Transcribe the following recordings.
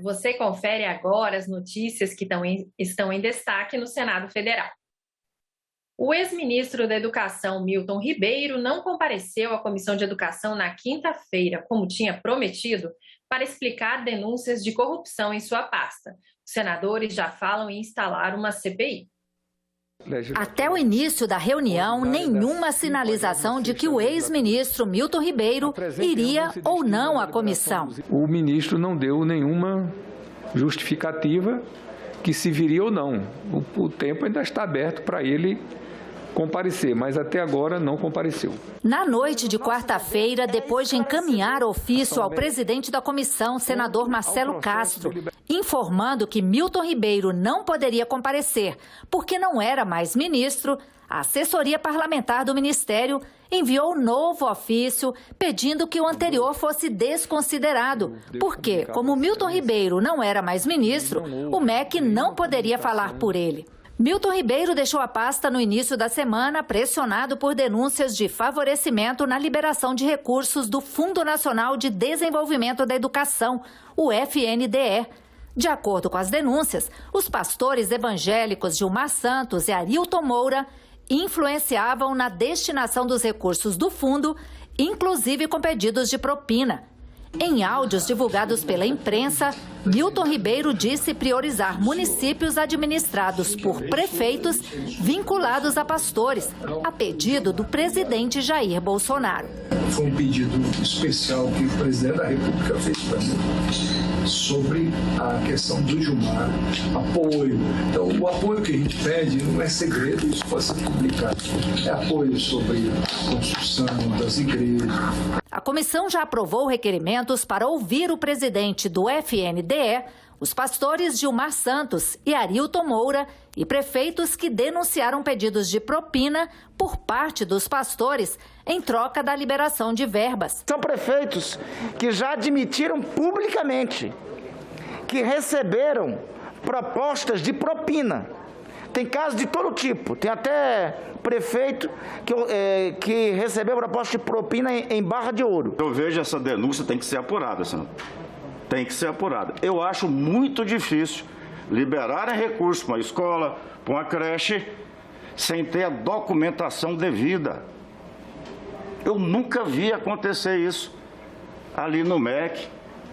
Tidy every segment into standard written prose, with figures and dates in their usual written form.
você confere agora as notícias que estão em destaque no Senado Federal. O ex-ministro da Educação, Milton Ribeiro, não compareceu à Comissão de Educação na quinta-feira, como tinha prometido, para explicar denúncias de corrupção em sua pasta. Os senadores já falam em instalar uma CPI. Até o início da reunião, nenhuma sinalização de que o ex-ministro Milton Ribeiro iria ou não à comissão. O ministro não deu nenhuma justificativa que se viria ou não. O tempo ainda está aberto para ele comparecer, mas até agora não compareceu. Na noite de quarta-feira, depois de encaminhar ofício ao presidente da comissão, senador Marcelo Castro, informando que Milton Ribeiro não poderia comparecer porque não era mais ministro, a assessoria parlamentar do Ministério enviou novo ofício pedindo que o anterior fosse desconsiderado, porque, como Milton Ribeiro não era mais ministro, o MEC não poderia falar por ele. Milton Ribeiro deixou a pasta no início da semana, pressionado por denúncias de favorecimento na liberação de recursos do Fundo Nacional de Desenvolvimento da Educação, o FNDE. De acordo com as denúncias, os pastores evangélicos Gilmar Santos e Arilton Moura influenciavam na destinação dos recursos do fundo, inclusive com pedidos de propina. Em áudios divulgados pela imprensa, Milton Ribeiro disse priorizar municípios administrados por prefeitos vinculados a pastores, a pedido do presidente Jair Bolsonaro. Foi um pedido especial que o presidente da República fez para mim sobre a questão do Gilmar, apoio. Então, o apoio que a gente pede não é segredo, isso pode ser publicado. É apoio sobre a construção das igrejas. A comissão já aprovou requerimentos para ouvir o presidente do FNDE, os pastores Gilmar Santos e Arilton Moura e prefeitos que denunciaram pedidos de propina por parte dos pastores em troca da liberação de verbas. São prefeitos que já admitiram publicamente que receberam propostas de propina. Tem casos de todo tipo, tem até prefeito que recebeu proposta de propina em Barra de Ouro. Eu vejo essa denúncia tem que ser apurada, senador. Tem que ser apurada. Eu acho muito difícil liberar recursos para uma escola, para uma creche, sem ter a documentação devida. Eu nunca vi acontecer isso ali no MEC,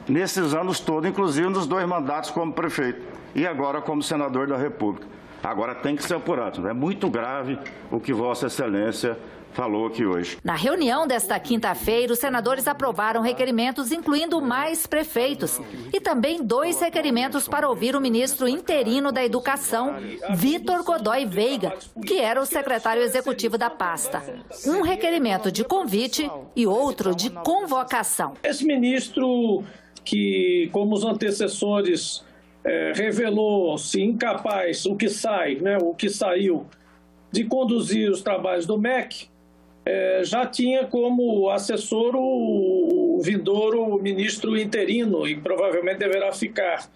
nesses anos todos, inclusive nos 2 mandatos como prefeito e agora como senador da República. Agora tem que ser apurado. É muito grave o que Vossa Excelência falou aqui hoje. Na reunião desta quinta-feira, os senadores aprovaram requerimentos incluindo mais prefeitos e também 2 requerimentos para ouvir o ministro interino da Educação, Vitor Godoy Veiga, que era o secretário executivo da pasta. Um requerimento de convite e outro de convocação. Esse ministro que, como os antecessores, revelou-se incapaz, o que saiu, de conduzir os trabalhos do MEC, já tinha como assessor o vindouro ministro interino e provavelmente deverá ficar.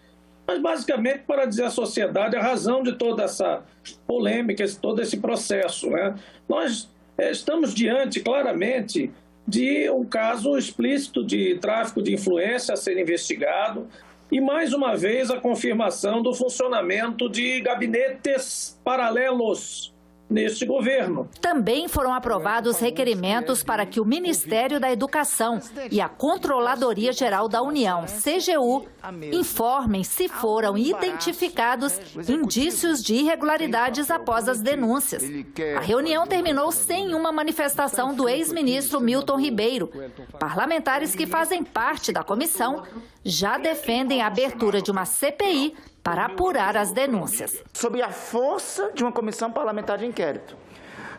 Mas basicamente para dizer à sociedade a razão de toda essa polêmica, todo esse processo, né? Nós estamos diante claramente de um caso explícito de tráfico de influência a ser investigado. E, mais uma vez, a confirmação do funcionamento de gabinetes paralelos neste governo. Também foram aprovados requerimentos para que o Ministério da Educação e a Controladoria Geral da União, CGU, informem se foram identificados indícios de irregularidades após as denúncias. A reunião terminou sem uma manifestação do ex-ministro Milton Ribeiro. Parlamentares que fazem parte da comissão já defendem a abertura de uma CPI para apurar as denúncias. Sobre a força de uma comissão parlamentar de inquérito,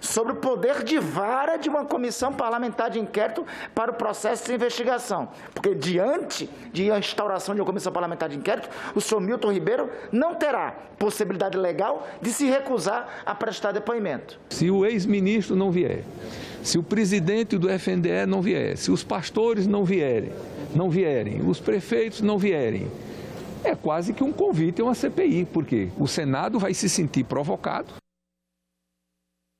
sobre o poder de vara de uma comissão parlamentar de inquérito para o processo de investigação. Porque diante de a instauração de uma comissão parlamentar de inquérito, o senhor Milton Ribeiro não terá possibilidade legal de se recusar a prestar depoimento. Se o ex-ministro não vier, se o presidente do FNDE não vier, se os pastores não vierem, os prefeitos não vierem, é quase que um convite a uma CPI, porque o Senado vai se sentir provocado.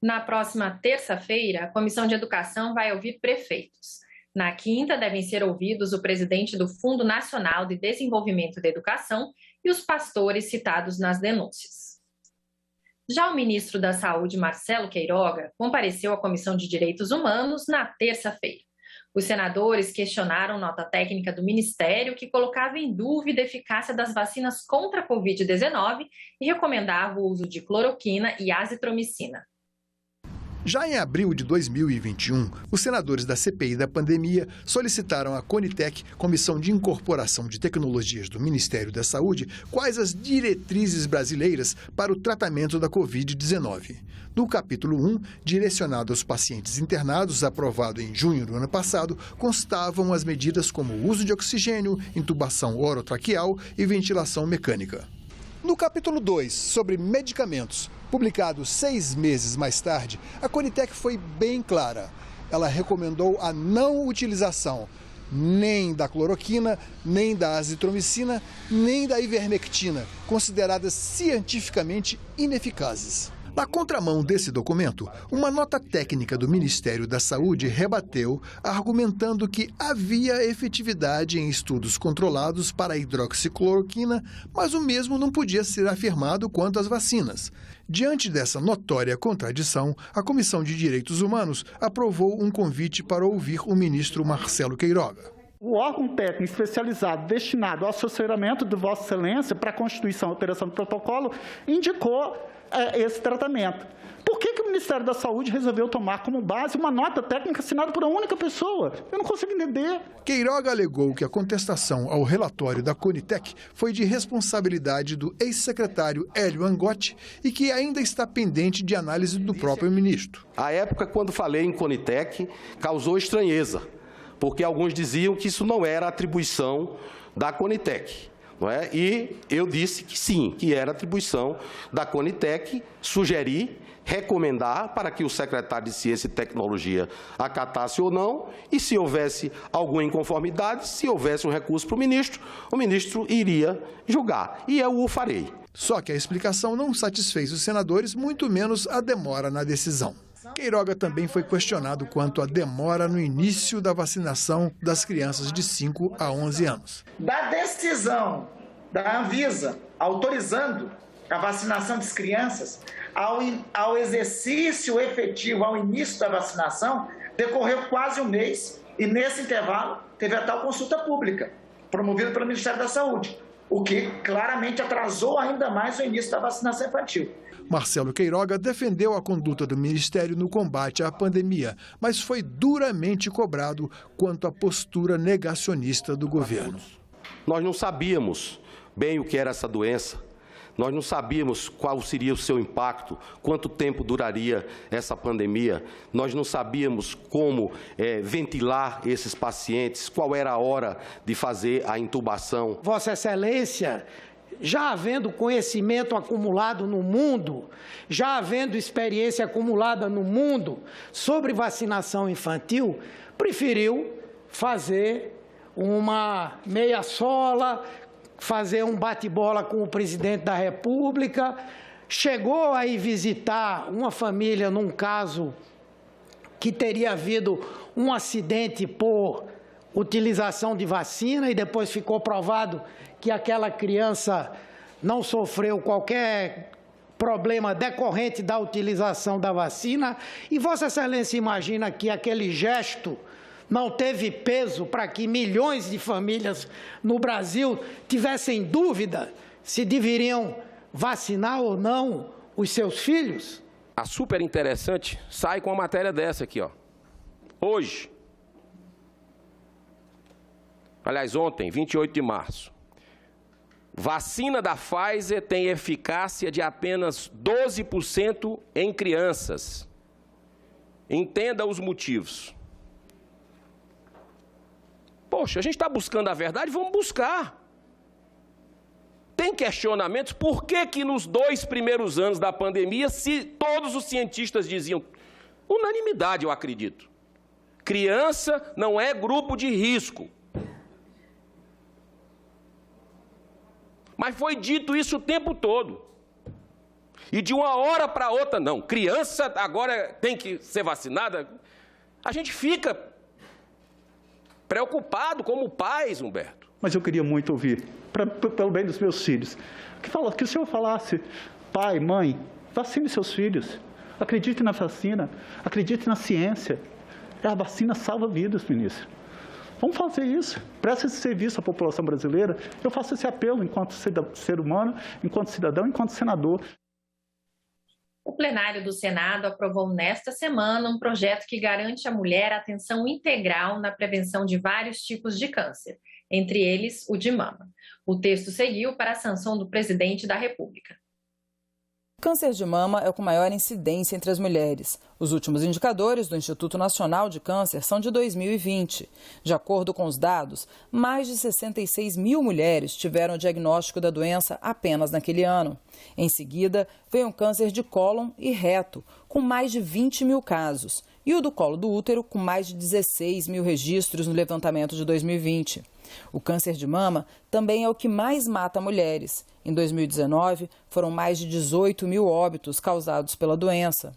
Na próxima terça-feira, a Comissão de Educação vai ouvir prefeitos. Na quinta, devem ser ouvidos o presidente do Fundo Nacional de Desenvolvimento da Educação e os pastores citados nas denúncias. Já o ministro da Saúde, Marcelo Queiroga, compareceu à Comissão de Direitos Humanos na terça-feira. Os senadores questionaram nota técnica do Ministério que colocava em dúvida a eficácia das vacinas contra a Covid-19 e recomendava o uso de cloroquina e azitromicina. Já em abril de 2021, os senadores da CPI da pandemia solicitaram à CONITEC, Comissão de Incorporação de Tecnologias do Ministério da Saúde, quais as diretrizes brasileiras para o tratamento da Covid-19. No capítulo 1, direcionado aos pacientes internados, aprovado em junho do ano passado, constavam as medidas como o uso de oxigênio, intubação orotraqueal e ventilação mecânica. No capítulo 2, sobre medicamentos, publicado 6 meses mais tarde, a CONITEC foi bem clara. Ela recomendou a não utilização nem da cloroquina, nem da azitromicina, nem da ivermectina, consideradas cientificamente ineficazes. Na contramão desse documento, uma nota técnica do Ministério da Saúde rebateu, argumentando que havia efetividade em estudos controlados para a hidroxicloroquina, mas o mesmo não podia ser afirmado quanto às vacinas. Diante dessa notória contradição, a Comissão de Direitos Humanos aprovou um convite para ouvir o ministro Marcelo Queiroga. O órgão técnico especializado destinado ao assessoramento de Vossa Excelência para a constituição e alteração do protocolo indicou esse tratamento. Por que o Ministério da Saúde resolveu tomar como base uma nota técnica assinada por uma única pessoa? Eu não consigo entender. Queiroga alegou que a contestação ao relatório da CONITEC foi de responsabilidade do ex-secretário Hélio Angotti e que ainda está pendente de análise do próprio ministro. A época, quando falei em CONITEC, causou estranheza, porque alguns diziam que isso não era atribuição da CONITEC. Não é? E eu disse que sim, que era atribuição da CONITEC, sugeri, recomendar para que o secretário de Ciência e Tecnologia acatasse ou não, e se houvesse alguma inconformidade, se houvesse um recurso para o ministro iria julgar, e eu o farei. Só que a explicação não satisfez os senadores, muito menos a demora na decisão. Queiroga também foi questionado quanto à demora no início da vacinação das crianças de 5 a 11 anos. Da decisão da Anvisa autorizando a vacinação das crianças ao exercício efetivo, ao início da vacinação, decorreu quase um mês e, nesse intervalo, teve a tal consulta pública, promovida pelo Ministério da Saúde, o que claramente atrasou ainda mais o início da vacinação infantil. Marcelo Queiroga defendeu a conduta do Ministério no combate à pandemia, mas foi duramente cobrado quanto à postura negacionista do governo. Nós não sabíamos bem o que era essa doença, nós não sabíamos qual seria o seu impacto, quanto tempo duraria essa pandemia, nós não sabíamos como ventilar esses pacientes, qual era a hora de fazer a intubação. Vossa Excelência, já havendo conhecimento acumulado no mundo, já havendo experiência acumulada no mundo sobre vacinação infantil, preferiu fazer uma meia-sola, fazer um bate-bola com o presidente da República, chegou a ir visitar uma família num caso que teria havido um acidente por utilização de vacina e depois ficou provado que aquela criança não sofreu qualquer problema decorrente da utilização da vacina. E Vossa Excelência imagina que aquele gesto não teve peso para que milhões de famílias no Brasil tivessem dúvida se deveriam vacinar ou não os seus filhos? A Super Interessante sai com uma matéria dessa aqui, ó. Hoje, aliás, ontem, 28 de março, vacina da Pfizer tem eficácia de apenas 12% em crianças. Entenda os motivos. Poxa, a gente está buscando a verdade, vamos buscar. Tem questionamentos, por que nos 2 primeiros anos da pandemia, se todos os cientistas diziam, unanimidade eu acredito, criança não é grupo de risco. Mas foi dito isso o tempo todo. E de uma hora para outra, não, criança agora tem que ser vacinada. A gente fica Preocupado como pais, Humberto. Mas eu queria muito ouvir, pelo bem dos meus filhos, que o senhor falasse, pai, mãe, vacine seus filhos, acredite na vacina, acredite na ciência. A vacina salva vidas, ministro. Vamos fazer isso. Presta esse serviço à população brasileira. Eu faço esse apelo enquanto ser humano, enquanto cidadão, enquanto senador. O plenário do Senado aprovou nesta semana um projeto que garante à mulher atenção integral na prevenção de vários tipos de câncer, entre eles o de mama. O texto seguiu para a sanção do presidente da República. O câncer de mama é o com maior incidência entre as mulheres. Os últimos indicadores do Instituto Nacional de Câncer são de 2020. De acordo com os dados, mais de 66 mil mulheres tiveram o diagnóstico da doença apenas naquele ano. Em seguida, veio o câncer de cólon e reto, com mais de 20 mil casos, e o do colo do útero, com mais de 16 mil registros no levantamento de 2020. O câncer de mama também é o que mais mata mulheres. Em 2019, foram mais de 18 mil óbitos causados pela doença.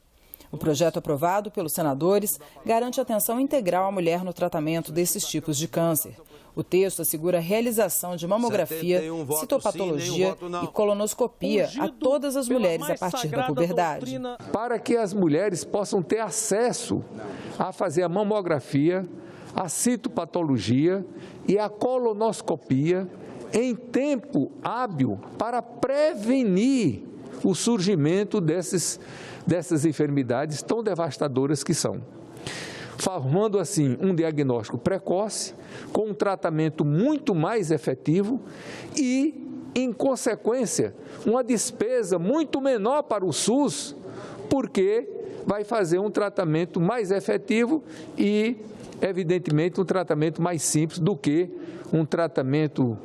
O projeto aprovado pelos senadores garante atenção integral à mulher no tratamento desses tipos de câncer. O texto assegura a realização de mamografia, citopatologia e colonoscopia a todas as mulheres a partir da puberdade. Para que as mulheres possam ter acesso a fazer a mamografia, a citopatologia e a colonoscopia em tempo hábil para prevenir o surgimento dessas enfermidades tão devastadoras que são. Formando assim um diagnóstico precoce, com um tratamento muito mais efetivo e, em consequência, uma despesa muito menor para o SUS, porque vai fazer um tratamento mais efetivo e, evidentemente, um tratamento mais simples do que um tratamento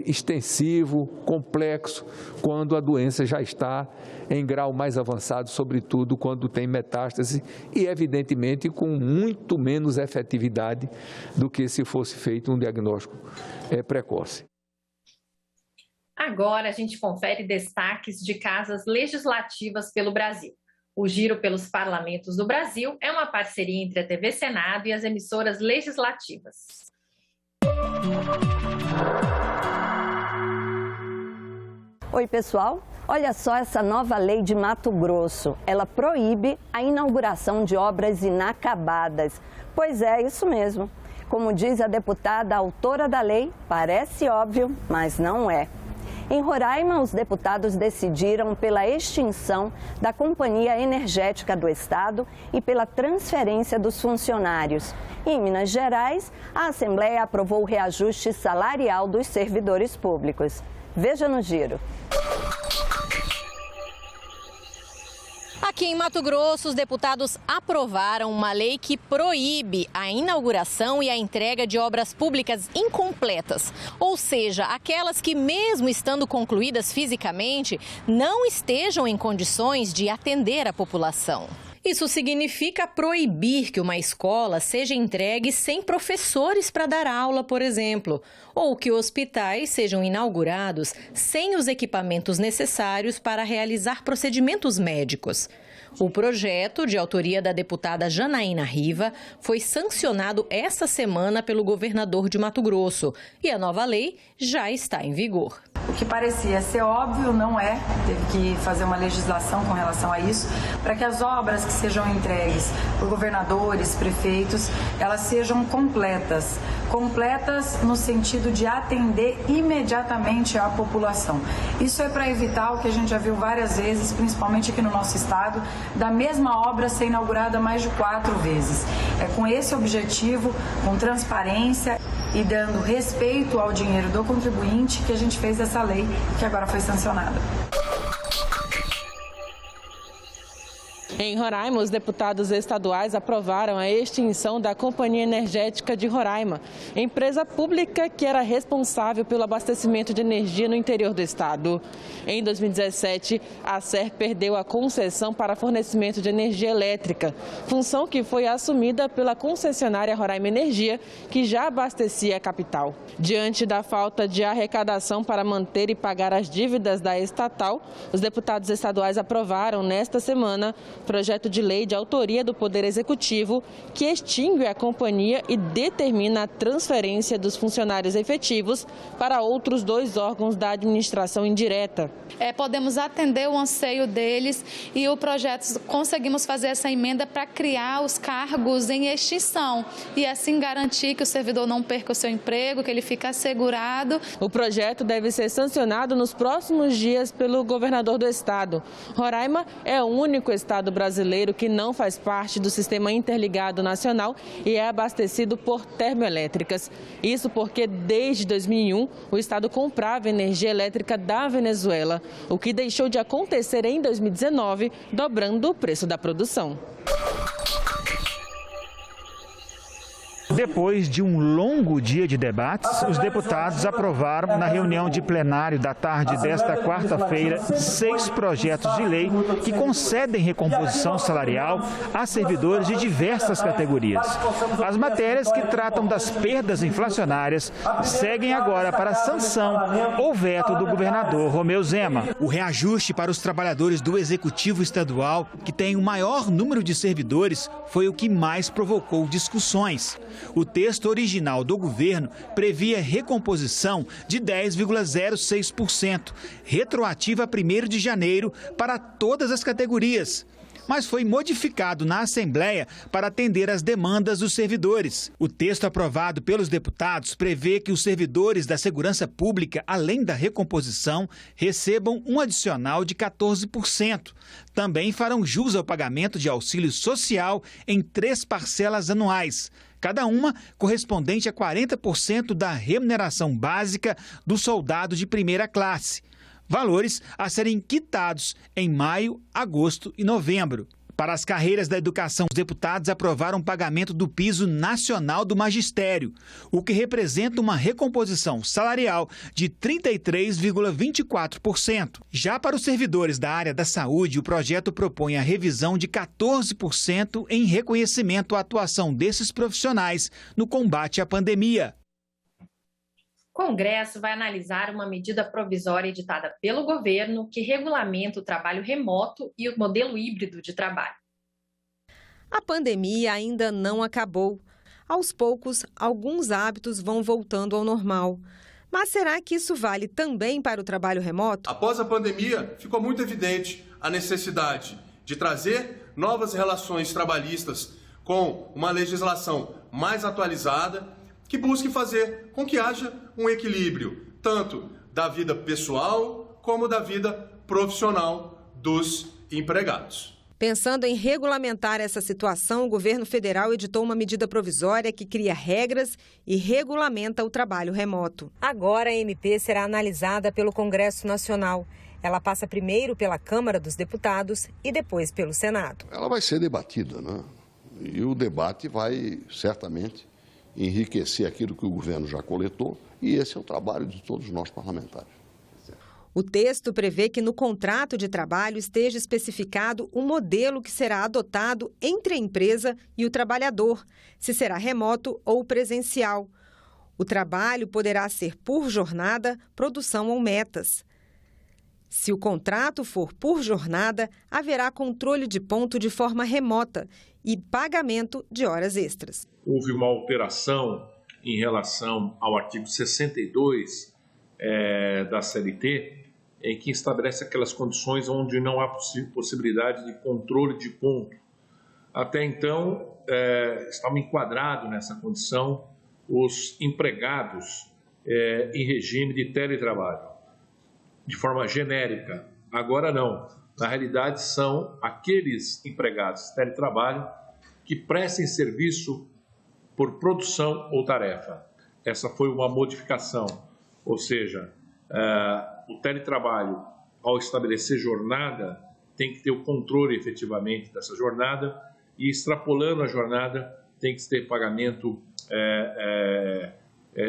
extensivo, complexo, quando a doença já está em grau mais avançado, sobretudo quando tem metástase e, evidentemente, com muito menos efetividade do que se fosse feito um diagnóstico precoce. Agora a gente confere destaques de casas legislativas pelo Brasil. O Giro pelos Parlamentos do Brasil é uma parceria entre a TV Senado e as emissoras legislativas. Oi, pessoal. Olha só essa nova lei de Mato Grosso. Ela proíbe a inauguração de obras inacabadas. Pois é, isso mesmo. Como diz a deputada autora da lei, parece óbvio, mas não é. Em Roraima, os deputados decidiram pela extinção da Companhia Energética do Estado e pela transferência dos funcionários. Em Minas Gerais, a Assembleia aprovou o reajuste salarial dos servidores públicos. Veja no Giro. Aqui em Mato Grosso, os deputados aprovaram uma lei que proíbe a inauguração e a entrega de obras públicas incompletas, ou seja, aquelas que, mesmo estando concluídas fisicamente, não estejam em condições de atender a população. Isso significa proibir que uma escola seja entregue sem professores para dar aula, por exemplo, ou que hospitais sejam inaugurados sem os equipamentos necessários para realizar procedimentos médicos. O projeto, de autoria da deputada Janaína Riva, foi sancionado esta semana pelo governador de Mato Grosso e a nova lei já está em vigor. O que parecia ser óbvio não é, teve que fazer uma legislação com relação a isso, para que as obras que sejam entregues por governadores, prefeitos, elas sejam completas. Completas no sentido de atender imediatamente a população. Isso é para evitar o que a gente já viu várias vezes, principalmente aqui no nosso estado, da mesma obra ser inaugurada mais de 4 vezes. É com esse objetivo, com transparência e dando respeito ao dinheiro do contribuinte que a gente fez essa lei que agora foi sancionada. Em Roraima, os deputados estaduais aprovaram a extinção da Companhia Energética de Roraima, empresa pública que era responsável pelo abastecimento de energia no interior do estado. Em 2017, a SER perdeu a concessão para fornecimento de energia elétrica, função que foi assumida pela concessionária Roraima Energia, que já abastecia a capital. Diante da falta de arrecadação para manter e pagar as dívidas da estatal, os deputados estaduais aprovaram nesta semana projeto de lei de autoria do Poder Executivo que extingue a companhia e determina a transferência dos funcionários efetivos para outros 2 órgãos da administração indireta. Podemos atender o anseio deles e o projeto conseguimos fazer essa emenda para criar os cargos em extinção e assim garantir que o servidor não perca o seu emprego, que ele fique assegurado. O projeto deve ser sancionado nos próximos dias pelo governador do estado. Roraima é o único estado brasileiro que não faz parte do Sistema Interligado Nacional e é abastecido por termoelétricas. Isso porque desde 2001 o estado comprava energia elétrica da Venezuela, o que deixou de acontecer em 2019, dobrando o preço da produção. Depois de um longo dia de debates, os deputados aprovaram na reunião de plenário da tarde desta quarta-feira 6 projetos de lei que concedem recomposição salarial a servidores de diversas categorias. As matérias que tratam das perdas inflacionárias seguem agora para a sanção ou veto do governador Romeu Zema. O reajuste para os trabalhadores do Executivo Estadual, que tem o maior número de servidores, foi o que mais provocou discussões. O texto original do governo previa recomposição de 10,06%, retroativa a 1º de janeiro para todas as categorias. Mas foi modificado na Assembleia para atender às demandas dos servidores. O texto aprovado pelos deputados prevê que os servidores da segurança pública, além da recomposição, recebam um adicional de 14%. Também farão jus ao pagamento de auxílio social em 3 parcelas anuais, cada uma correspondente a 40% da remuneração básica do soldado de primeira classe. Valores a serem quitados em maio, agosto e novembro. Para as carreiras da educação, os deputados aprovaram o pagamento do piso nacional do magistério, o que representa uma recomposição salarial de 33,24%. Já para os servidores da área da saúde, o projeto propõe a revisão de 14% em reconhecimento à atuação desses profissionais no combate à pandemia. O Congresso vai analisar uma medida provisória editada pelo governo que regulamenta o trabalho remoto e o modelo híbrido de trabalho. A pandemia ainda não acabou. Aos poucos, alguns hábitos vão voltando ao normal. Mas será que isso vale também para o trabalho remoto? Após a pandemia, ficou muito evidente a necessidade de trazer novas relações trabalhistas com uma legislação mais atualizada, que busque fazer com que haja um equilíbrio, tanto da vida pessoal como da vida profissional dos empregados. Pensando em regulamentar essa situação, o governo federal editou uma medida provisória que cria regras e regulamenta o trabalho remoto. Agora a MP será analisada pelo Congresso Nacional. Ela passa primeiro pela Câmara dos Deputados e depois pelo Senado. Ela vai ser debatida, né? E o debate vai certamente enriquecer aquilo que o governo já coletou, e esse é o trabalho de todos nós parlamentares. O texto prevê que no contrato de trabalho esteja especificado o modelo que será adotado entre a empresa e o trabalhador, se será remoto ou presencial. O trabalho poderá ser por jornada, produção ou metas. Se o contrato for por jornada, haverá controle de ponto de forma remota e pagamento de horas extras. Houve uma alteração em relação ao artigo 62 da CLT, em que estabelece aquelas condições onde não há possibilidade de controle de ponto. Até então, estavam enquadrados nessa condição os empregados em regime de teletrabalho, de forma genérica. Agora não. Na realidade, são aqueles empregados de teletrabalho que prestem serviço por produção ou tarefa. Essa foi uma modificação, ou seja, o teletrabalho, ao estabelecer jornada, tem que ter o controle efetivamente dessa jornada e, extrapolando a jornada, tem que ter pagamento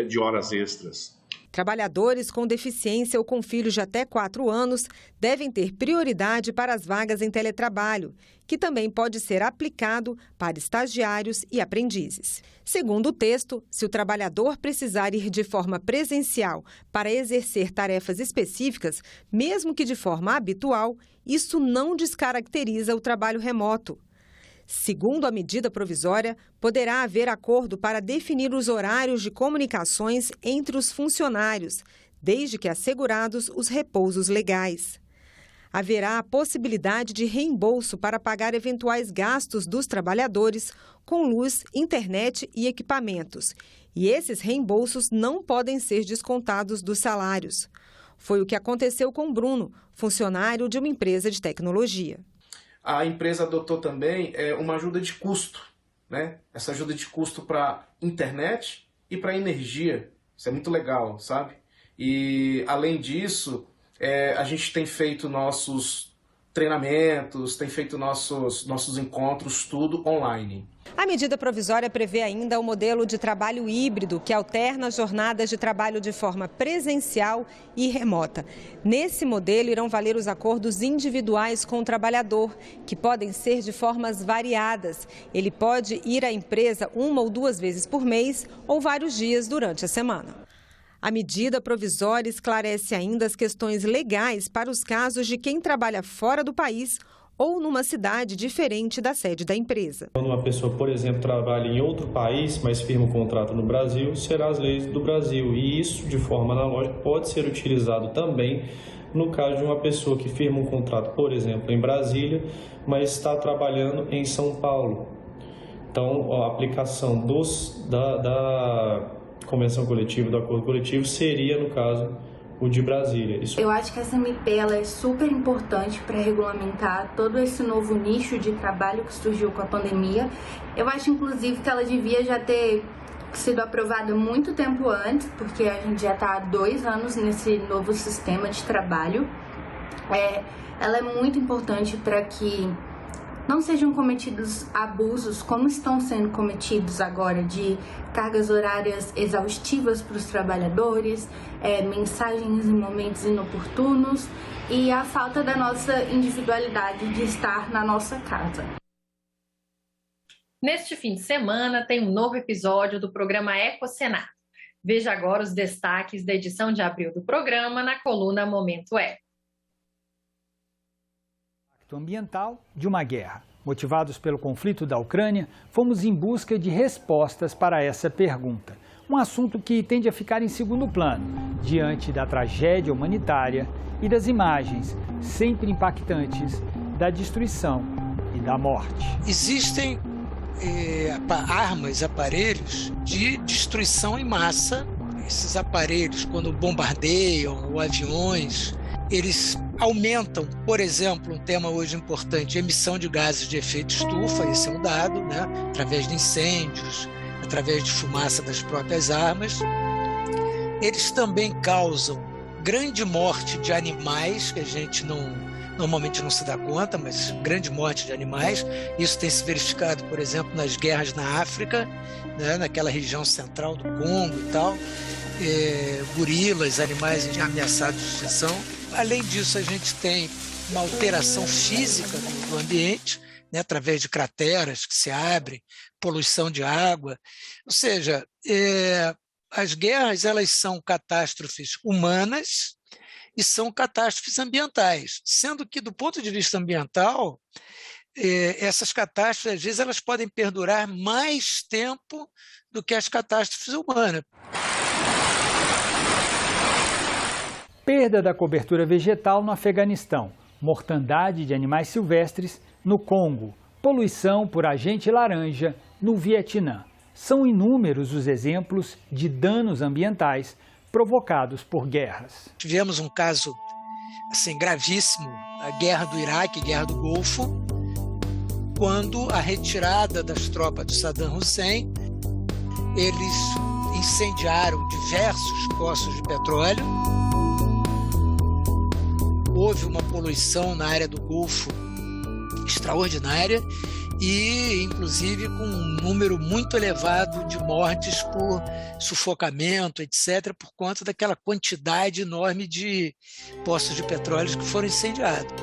de horas extras. Trabalhadores com deficiência ou com filhos de até 4 anos devem ter prioridade para as vagas em teletrabalho, que também pode ser aplicado para estagiários e aprendizes. Segundo o texto, se o trabalhador precisar ir de forma presencial para exercer tarefas específicas, mesmo que de forma habitual, isso não descaracteriza o trabalho remoto. Segundo a medida provisória, poderá haver acordo para definir os horários de comunicações entre os funcionários, desde que assegurados os repousos legais. Haverá a possibilidade de reembolso para pagar eventuais gastos dos trabalhadores com luz, internet e equipamentos. E esses reembolsos não podem ser descontados dos salários. Foi o que aconteceu com Bruno, funcionário de uma empresa de tecnologia. A empresa adotou também uma ajuda de custo, né? Essa ajuda de custo para internet e para energia. Isso é muito legal, sabe? E, além disso, a gente tem feito nossos treinamentos, tem feito nossos encontros, tudo online. A medida provisória prevê ainda o modelo de trabalho híbrido, que alterna jornadas de trabalho de forma presencial e remota. Nesse modelo irão valer os acordos individuais com o trabalhador, que podem ser de formas variadas. Ele pode ir à empresa 1 ou 2 vezes por mês ou vários dias durante a semana. A medida provisória esclarece ainda as questões legais para os casos de quem trabalha fora do país ou numa cidade diferente da sede da empresa. Quando uma pessoa, por exemplo, trabalha em outro país, mas firma um contrato no Brasil, será as leis do Brasil. E isso, de forma analógica, pode ser utilizado também no caso de uma pessoa que firma um contrato, por exemplo, em Brasília, mas está trabalhando em São Paulo. Então, a aplicação da convenção coletiva, do acordo coletivo, seria, no caso, o de Brasília. Eu acho que essa MP ela é super importante para regulamentar todo esse novo nicho de trabalho que surgiu com a pandemia. Eu acho, inclusive, que ela devia já ter sido aprovada muito tempo antes, porque a gente já está há 2 anos nesse novo sistema de trabalho. Ela é muito importante para que não sejam cometidos abusos, como estão sendo cometidos agora, de cargas horárias exaustivas para os trabalhadores, mensagens em momentos inoportunos e a falta da nossa individualidade de estar na nossa casa. Neste fim de semana tem um novo episódio do programa EcoSenado. Veja agora os destaques da edição de abril do programa na coluna Momento Eco. Ambiental de uma guerra. Motivados pelo conflito da Ucrânia, fomos em busca de respostas para essa pergunta. Um assunto que tende a ficar em segundo plano, diante da tragédia humanitária e das imagens sempre impactantes da destruição e da morte. Existem armas, aparelhos de destruição em massa. Esses aparelhos, quando bombardeiam ou aviões, eles aumentam, por exemplo, um tema hoje importante, emissão de gases de efeito estufa, esse é um dado, né? Através de incêndios, através de fumaça das próprias armas. Eles também causam grande morte de animais, que a gente normalmente não se dá conta, mas grande morte de animais. Isso tem se verificado, por exemplo, nas guerras na África, né? Naquela região central do Congo e tal. Gorilas, animais ameaçados de extinção. Além disso, a gente tem uma alteração física do ambiente, né, através de crateras que se abrem, poluição de água. Ou seja, as guerras elas são catástrofes humanas e são catástrofes ambientais, sendo que, do ponto de vista ambiental, essas catástrofes, às vezes, elas podem perdurar mais tempo do que as catástrofes humanas. Perda da cobertura vegetal no Afeganistão, mortandade de animais silvestres no Congo, poluição por agente laranja no Vietnã. São inúmeros os exemplos de danos ambientais provocados por guerras. Tivemos um caso gravíssimo, a guerra do Iraque, guerra do Golfo, quando a retirada das tropas de Saddam Hussein, eles incendiaram diversos poços de petróleo. Houve uma poluição na área do Golfo extraordinária e, inclusive, com um número muito elevado de mortes por sufocamento, etc., por conta daquela quantidade enorme de poços de petróleo que foram incendiados.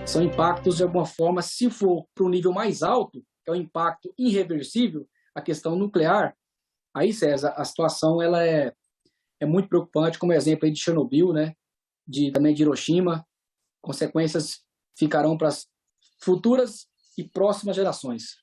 São impactos, de alguma forma, se for para um nível mais alto, que é o impacto irreversível, a questão nuclear, aí, César, a situação ela é muito preocupante, como exemplo aí de Chernobyl, né? Também de Hiroshima. Consequências ficarão para as futuras e próximas gerações.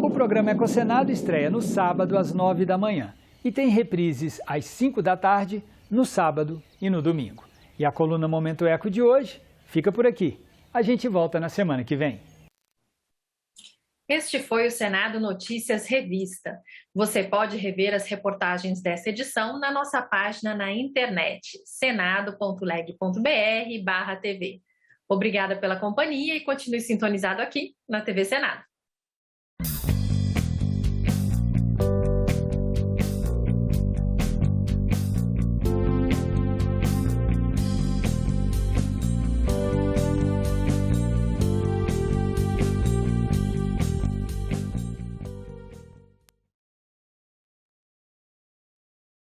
O programa Ecocenado estreia no sábado às 9 da manhã e tem reprises às 5 da tarde, no sábado e no domingo. E a coluna Momento Eco de hoje fica por aqui. A gente volta na semana que vem. Este foi o Senado Notícias Revista. Você pode rever as reportagens dessa edição na nossa página na internet, senado.leg.br/TV. Obrigada pela companhia e continue sintonizado aqui na TV Senado.